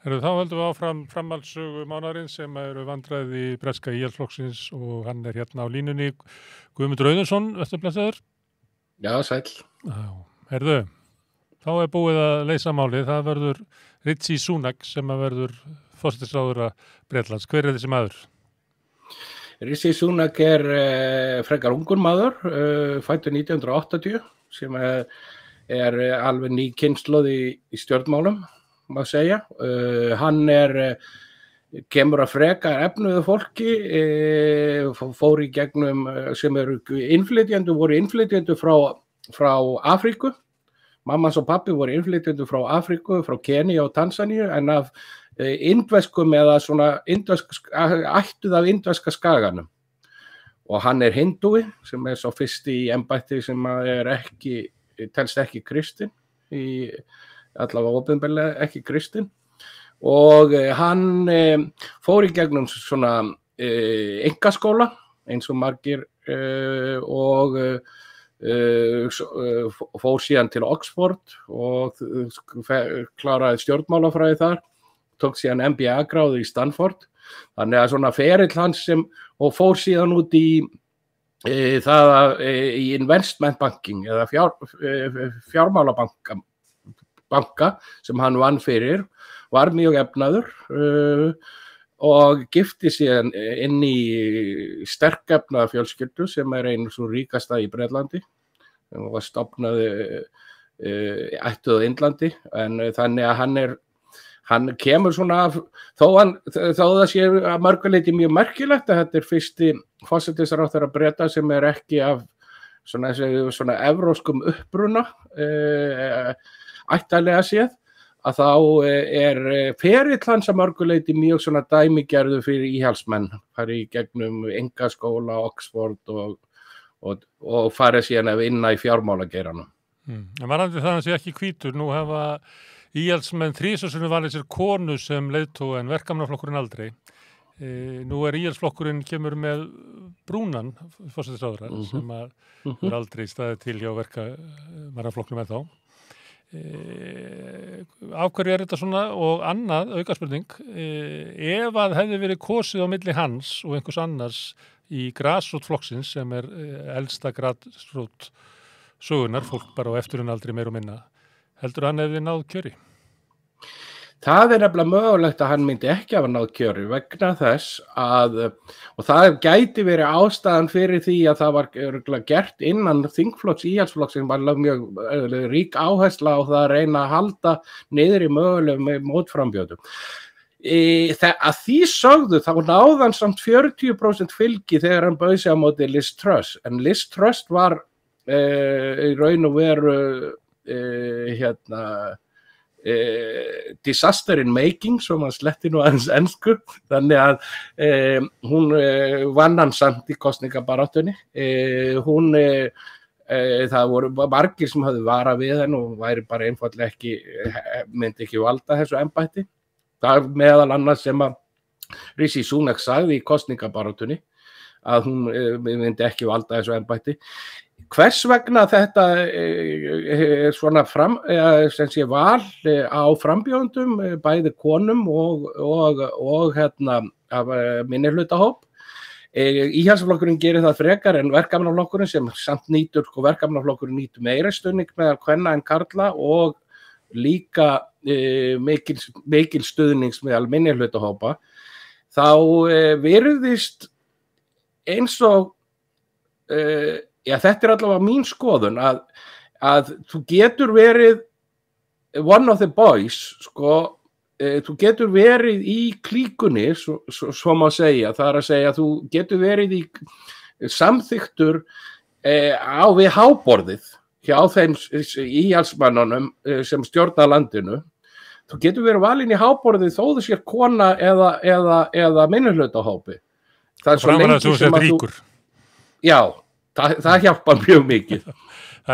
Þá höldum við áfram framhaldssögu mánaðarins sem eru vandræði breska íhaldsflokksins og hann hérna á línunni. Guðmundur Auðunsson, verður blessaður? Já, sæll. Herðu, þá búið að leysa málið. Það verður Rishi Sunak sem verður forsætisráðherra Bretlands. Hver þessi maður? Rishi Sunak frekar ungur maður, fæddur 1980, sem alveg ný kynslóð í stjórnmálum, má segja. Hann kemur að frekar efnuðu fólki, fór í gegnum sem voru innflytjendur frá Afríku. Mammans og pappi voru innflytjendur frá Afríku, frá Kenía og Tansaníu, en af indverskum eða svona ættuð af indverska skaganum. Og hann hindúi, sem svo fyrsti í embætti sem telst ekki kristinn, allavega opinberlega ekki kristinn. Og hann fór í gegnum svona einkaskóla, eins og margir, og fór síðan til Oxford og kláraði stjórnmálafræði þar, tók síðan MBA-gráðu í Stanford. Þannig að svona ferill hans og fór síðan út í í investment banking eða fjármálabanka sem hann vann fyrir, var mjög efnaður og gifti síðan inn í sterkefnaða fjölskyldu sem einu svo ríkasta í Bretlandi og var stofnaði ættuð á Indlandi, en þannig að hann kemur svona þó það sé að mörgu leyti mjög merkilegt að þetta fyrsti forsætisráðherra Breta sem ekki af svona evrópskum uppruna ættalega séð, að þá ferill hans að mörgu leyti mjög svona dæmigerður fyrir íhaldsmenn, farið í gegnum einkaskóla, Oxford og farið síðan að vinna í fjármálageiranum. En varðandi það sé ekki hvítur, nú hafa íhaldsmenn þrisvarsinnum valið sér konu sem leiðtoga en verkamannaflokkurinn aldrei. Nú íhaldsflokkurinn kemur með brúnan forsætisráðherra sem er aldrei staðið til hjá verkamannaflokknum ennþá. Af hverju þetta svona? Og annað, aukaspurning, ef að hefði verið kosið á milli hans og einhvers annars í grasrótflokksins sem elsta grasrót sögunar, fólk bara á eftirunaldri meir og minna, heldur hann hefði náð kjöri? Það nefnilega mögulegt að hann myndi ekki hafa náð kjöri vegna þess og það gæti verið ástæðan fyrir því að það var gert innan þingflokks, íhaldsflokks sem var mjög rík áhersla á það að reyna að halda niður í mögulegum mótframbjóðum. Að því sögðu þá náði hann samt 40% fylgi þegar hann bauð sig á móti Liz Truss, en Liz Truss var í raun og veru disaster in making, svo maður sletti nú aðeins ensku, þannig að hún vann hann samt í kosningabaráttunni. Það voru margir sem hafði varað við henn og væri bara einfaldlega myndi ekki valda þessu embætti. Það meðal annars sem að Rishi Sunak sagði í kosningabaráttunni að hún myndi ekki valda þessu embætti. Hvers vegna þetta svona sem sé val á frambjóðendum, bæði konum og af minnihlutahóp. Íhaldsflokkurinn gerir það frekar en verkamannaflokkurinn sem samt verkamannaflokkurinn nýtur meira stuðning meðal kvenna en karla og líka mikil stuðnings meðal minnihlutahópa. Þá virðist eins og þetta allavega mín skoðun að þú getur verið one of the boys, þú getur verið í klíkunni, svo má segja, það að segja þú getur verið í samþyktur við háborðið hjá þeim íhaldsmönnunum sem stjórna landinu. Þú getur verið valinn í háborðið þó þú sér kona eða minnihlutahópi. Það svo lengi sem að þú... Já. Það hjálpar mjög mikið.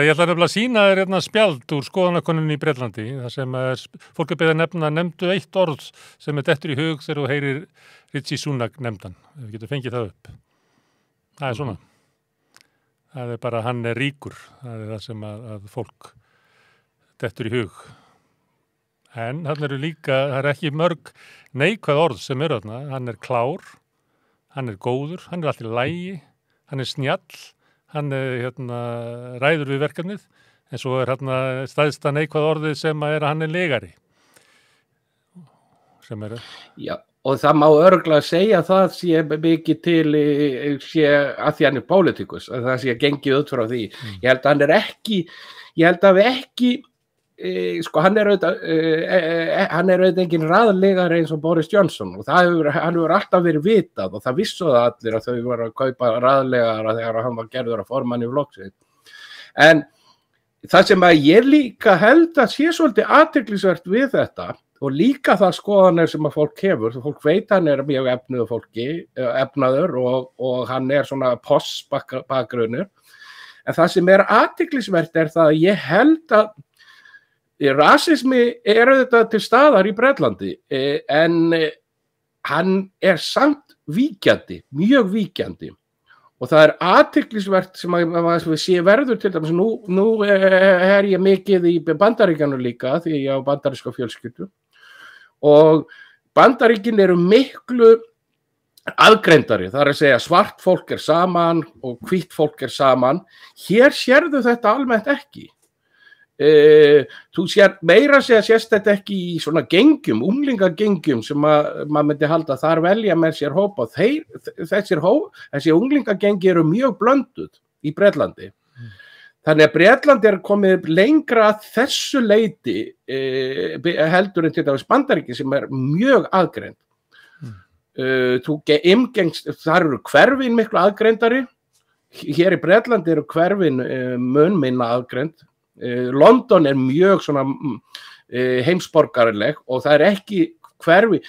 Ég ætla nefnilega að sýna þér spjald úr skoðanakönnunni í Bretlandi, þar sem fólk beðið að nefndu eitt orð sem dettur í hug þegar þú heyrir Rishi Sunak nefndan. Við getum fengið það upp. Það svona. Það bara, hann ríkur. Það það sem að fólk dettur í hug. En hann eru líka, það ekki mörg neikvæð orð sem eru þarna. Hann klár, hann góður, hann allt í lagi, hann snjall, hann ræður við verkefnið, en svo stæðsta neikvæð orðið sem að hann legari. Sem Já, og það má örugglega segja að það sé mikið til sé að því hann pólitíkus, að það sé gengið út frá því. Ég held að við ekki sko hann auðvitað engin raðlegari eins og Boris Johnson og hann hefur alltaf verið vitað og það vissu það allir að þau voru að kaupa raðlegara þegar hann var gerður að formanni flokksins. En það sem að ég líka held að sé svolítið athyglisvert við þetta og líka það skoðanir sem að fólk hefur, fólk veit hann mjög efnaður og hann svona bakgrunnur, en það sem athyglisvert það að ég held að rasismi auðvitað til staðar í Bretlandi, en hann samt víkjandi, mjög víkjandi. Og það athyglisvert sem að sé verður til dæmis, nú ég mikið í Bandaríkjunum líka því ég á bandaríska fjölskyldu og Bandaríkin eru miklu aðgreindari, það að segja svart fólk saman og hvítt fólk saman. Hér sérðu þetta almennt ekki. Þú sér meira sést þetta ekki í svona gengjum, unglingagengjum sem maður myndi halda þar velja með sér hópa. Þessi unglingagengi eru mjög blönduð í Bretlandi. Þannig að Bretland komið lengra að þessu leyti heldur en til dæmis Bandaríkin sem mjög aðgreind. Þar eru hverfin miklu aðgreindari. Hér í Bretlandi eru hverfin mun minna aðgreind. London mjög svona heimsborgaraleg og það ekki hverfi,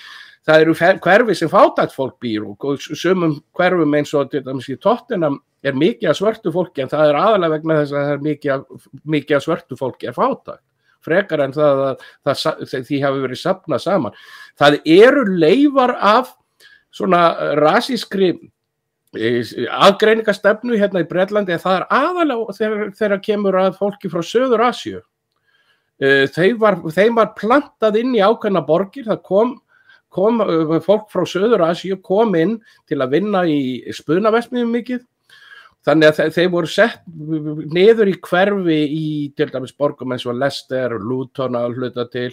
það eru hverfi sem fátækt fólk býr og sumum hverfum eins og til dæmis í Tottenham mikið af svörtu fólki en það aðalega vegna þess að það mikið af svörtu fólki fátækt, frekar en það því hafi verið safnað saman. Það eru leifar af svona rasískri aðgreiningastefnu hérna í Bretlandi, það aðalega þegar kemur að fólki frá Suður-Asíu. Þeim var plantað inn í ákveðna borgir, það kom fólk frá Suður-Asíu kom inn til að vinna í spunaverksmiðjum mikið, þannig að þeir voru sett niður í hverfi í til dæmis borgum eins og Leicester, Luton að hluta til.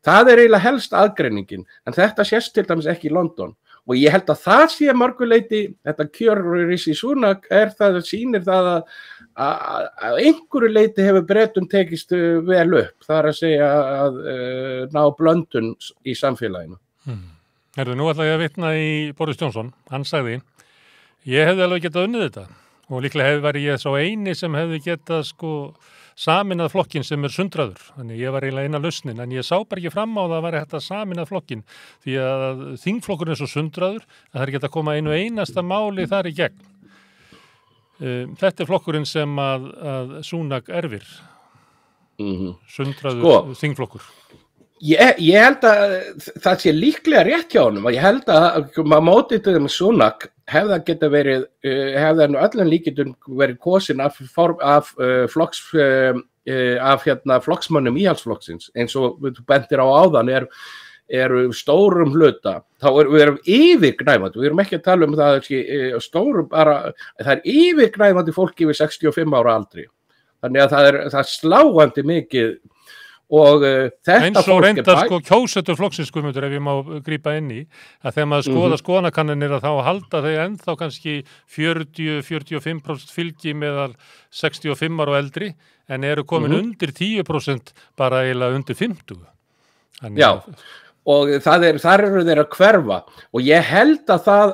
Það eiginlega helst aðgreiningin, en þetta sést til dæmis ekki í London. Og ég held að það sé mörguleiti, þetta kjör Rishi Sunak það sýnir það að einhverju leiti hefur Bretum tekist vel upp, það að segja að ná blöndun í samfélaginu. Nú ætla ég að vitna í Boris Johnson, hann sagði, ég hefði alveg getað unnið þetta og líklega væri ég svo eini sem hefði getað saminað flokkin sem sundraður, þannig ég var eiginlega eina lausnin, en ég sá bara ekki fram á það að hægt að saminað flokkin, því að þingflokkurinn svo sundraður að það ekki að koma einu einasta máli þar í gegn. Þetta flokkurinn sem að Sunak erfir, sundraður þingflokkur. Ég held að það sé líklega rétt hjá honum og ég held að mótið til þeim Sunak hefði hann öllum líkindum verið kosin af flokksmönnum íhaldsflokksins eins og þú bendir á áðan eru stórum hluta, þá við erum yfirgnæfandi, við erum ekki að tala um það stórum bara, það yfirgnæfandi fólk yfir 65 ára aldri, þannig að það sláandi mikið. Og þetta eins og reyndar kjósendur flokksins Guðmundur, ef ég má grípa inn í að þegar maður skoða skoðanakannanir að þá halda þau ennþá kannski 40-45% fylgi meðal 65 ára og eldri en eru komin undir 10% bara eiginlega undir 50. Já, og þar eru þeir að hverfa og ég held að það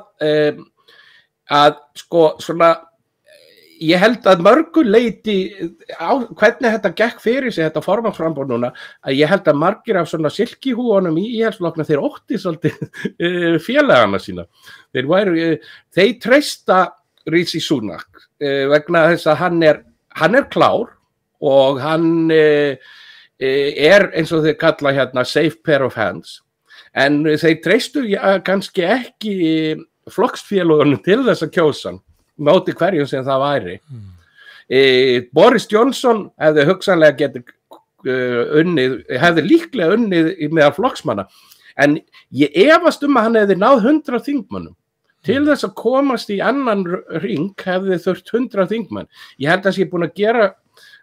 svona ég held að mörgu leiti hvernig þetta gekk fyrir sig, þetta formannsframboð núna, að ég held að margir af svona silkihúunum í íhaldsflokknum þeir ótti svolítið félagana sína. Þeir treysta Rishi Sunak vegna þess að hann klár og hann eins og þeir kalla hérna safe pair of hands, en þeir treystu kannski ekki flokksfélagunum til þess að kjósa hann. Móti hverjum sem það væri. Boris Johnson hefði hugsanlega getið hefði líklega unnið meðal flokksmanna. En ég efast að hann hefði náð 100 þingmönnum. Til þess að komast í annan hring hefði þurft 100 þingmenn. Ég held að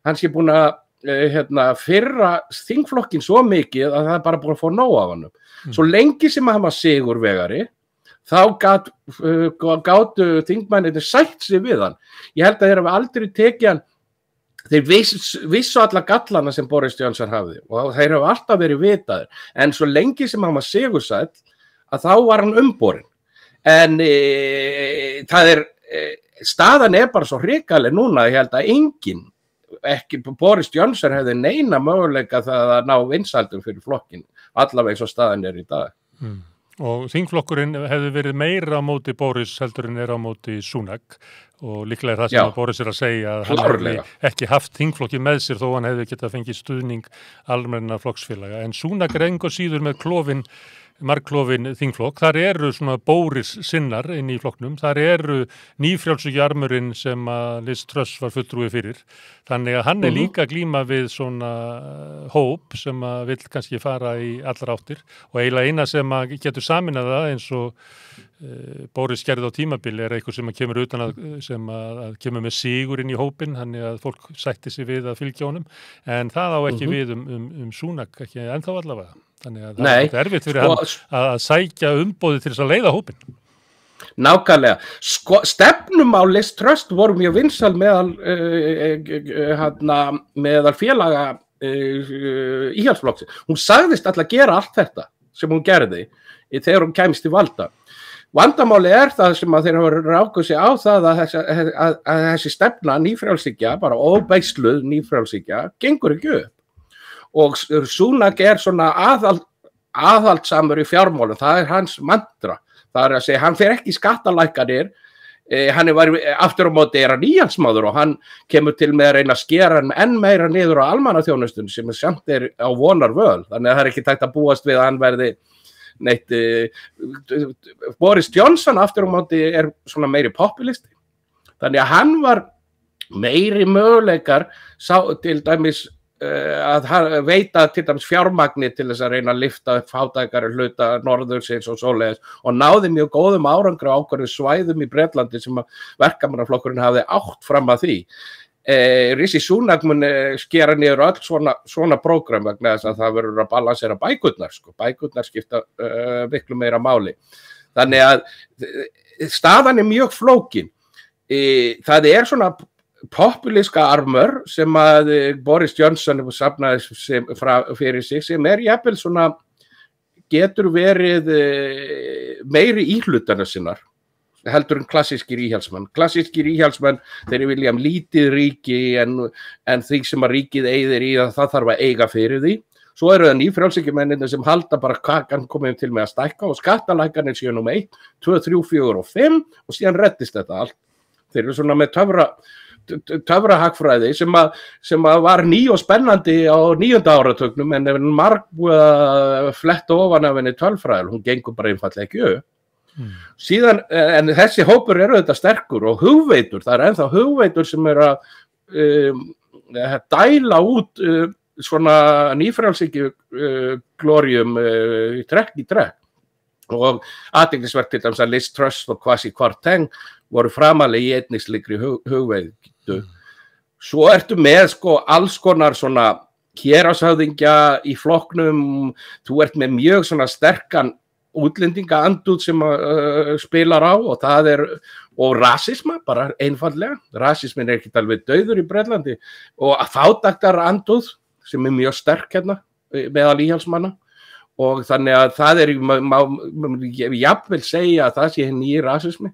hann sé búin að fyrra þingflokkin svo mikið að það er bara búin að fá nóg af hann. Svo lengi sem hann var sigurvegari, þá gátu þingmennirnir sætt sig við hann. Ég held að þeir hafa aldrei tekið hann, þeir vissu alla gallana sem Boris Johnson hafði og þeir hafa alltaf verið vitaðir. En svo lengi sem hann var sigursæll, að þá var hann umborinn. En staðan er bara svo hrikaleg núna, ég held að enginn, ekki Boris Johnson hefði neina möguleika það að ná vinsældum fyrir flokkin, allavega eins og staðan er í dag. Og þingflokkurinn hefði verið meira á móti Boris heldur en á móti Sunak og líklega er það sem Boris er að segja að hann hefði ekki haft þingflokki með sér þó hann hefði getað fengið stuðning almennra flokksfélaga. En Sunak er engu síður með margklofin þingflokk. Þar eru svona Boris sinnar inn í flokknum. Þar eru nýfrjálshyggjuarmurinn sem að Liz Truss var fulltrúi fyrir. Þannig að hann er líka að glíma við svona hóp sem að vill kannski fara í allar áttir og eiginlega eina sem að getur saminað það eins og Boris gerði á tímabili er eitthvað sem að kemur utan sem að kemur með sigur inn í hópin, þannig að fólk sætti sig við að fylgja honum, en það á ekki við Sunak, ekki ennþá allavega. Þannig að það er erfitt fyrir hann að sækja umboðið til þess að leiða hópin. Nákvæmlega. Stefnumál Liz Truss voru mjög vinsæl meðal félaga íhaldsflokksins. Hún sagðist alltaf gera allt þetta sem hún gerði þegar hún kæmist til valda. Vandamáli er það sem að þeir hafa rákuð sig á það að þessi stefna nýfrjálshyggja, bara óbeisluð nýfrjálshyggja, gengur ekki upp. Og Sunak er svona aðhaldsamur í fjármálum, það er hans mantra. Það er að segja, hann fer ekki í skattalækkanir, hann aftur á móti er hann íhaldsmaður og hann kemur til með að reyna að skera hann enn meira niður á almannaþjónustun sem samt er á vonarvöl. Þannig að það er ekki tækt að búast við að hann verði neitt. Boris Johnson aftur á móti er svona meiri populisti. Þannig að hann var meiri möguleikar til dæmis að veita til dæmis fjármagni til þess að reyna að lyfta upp fátækari hluta norðursins og svoleiðis og náði mjög góðum árangri á ákveðnum svæðum í Bretlandi sem að verkamannaflokkurinn hafði átt fram að því. Rishi Sunak mun skera niður öll svona prógram vegna þess að það verður að balansera bækurnar, bækurnar skipta miklu meira máli. Þannig að staðan er mjög flókin. Það er svona populíska armur sem að Boris Johnson safnaði fyrir sig sem er jafnvel svona getur verið meiri íhlutana sinnar heldur en klassískir íhaldsmenn. Klassískir íhaldsmenn þeir vilja lítið ríki en því sem að ríkið eyðir í það þarf að eiga fyrir því. Svo eru það nýfrjálshyggjumennirnir sem halda bara kakan komið til með að stækka og skattalækkanir séu númer 1, 2, 3, 4 og 5 og síðan reddist þetta allt. Þeir eru svona með töfrahagfræði sem að var ný og spennandi á 9. áratugnum en ef marg fletta ofan af henni tölfræði, hún gengur bara einfaldlega ekki upp. Síðan, en þessi hópur eru þetta sterkur og hugveitur, það er ennþá hugveitur sem eru að dæla út svona nýfrjálshyggju glórium í trekk. Og athyglisvert til dæmis að Liz Truss og Kwasi Kwarteng voru framalega í einnig slíkri hugveitu. Svo ertu með alls konar svona héraðshöfðingja í flokknum, þú ert með mjög svona sterkan útlendingaandúð sem spilar á og það er, og rasisma, bara einfaldlega. Rasismin er ekki alveg dauður í Bretlandi og fátæktarandúð sem er mjög sterk hérna meðal íhaldsmanna. Og þannig að það ég jafnvel segja að það sé nýr rasismi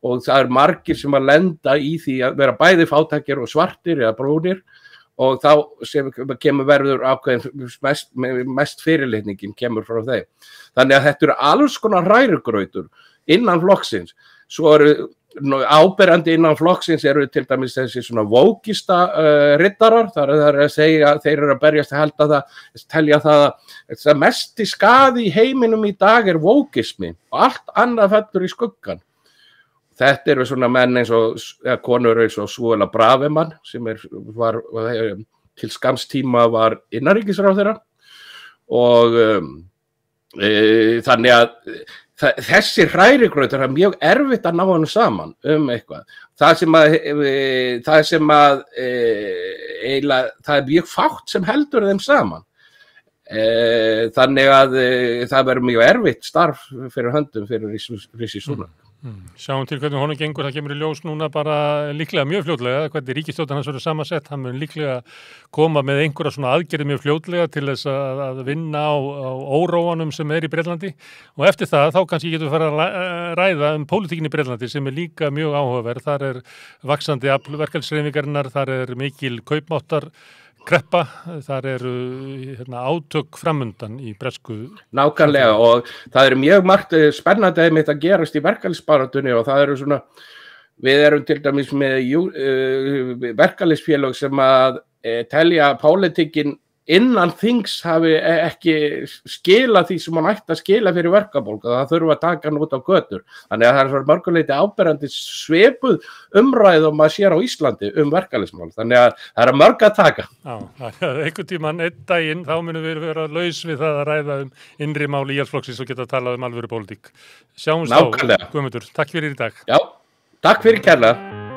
og það er margir sem að lenda í því að vera bæði fátækir og svartir eða brúnir og þá sem kemur verður ákveðin mest fyrirlitningin kemur frá þeim. Þannig að þetta eru alls konar hrærigrautur innan flokksins. Svo eru áberandi innan flokksins eru til dæmis þessi svona vókista riddarar, það er að segja þeir eru að berjast að telja það að mesti skaði í heiminum í dag er vókismi og allt annað fellur í skuggan. Þetta eru svona menn eins og konur eins og Suella Braverman sem var til skamms tíma var innanríkisráðherra og þannig að þessi hrærigrautur er mjög erfitt að ná hann saman eitthvað. Það er mjög fátt sem heldur þeim saman. Þannig að það verður mjög erfitt starf fyrir höndum fyrir Rishi Sunak. Sjáum til hvernig honum gengur, það kemur í ljós núna bara líklega mjög fljótlega, hvernig ríkisstjórnin hans verður samansett, hann mun líklega koma með einhverja svona aðgerði mjög fljótlega til þess að vinna á óróanum sem í Bretlandi og eftir það þá kannski getum við fara að ræða pólitíkinni í Bretlandi sem líka mjög áhugaverð, þar vaxandi afl verkalýðshreyfingarinnar, þar mikil kaupmáttar kreppa, þar eru átök framundan í bresku. Nákvæmlega og það mjög margt spennandi einmitt að gerast í verkalýðsbaráttunni og það svona, við erum til dæmis með verkalýðsfélög sem að telja pólitíkin innan þings hafi ekki skilað því sem hann ætti að skila fyrir verkafólk og það þurfa að taka hann út á götur. Þannig að það mörguleyti áberandi svipuð umræðum að sér á Íslandi verkalýðsmál. Þannig að það mörg að taka. Já, einhvern tímann, einn daginn, þá munum við vera laus við það að ræða innri mál Íhaldsflokksins og geta að tala alvöru pólitík. Sjáumst þá, Guðmundur. Takk fyrir í dag. Já, takk fyrir kærlega.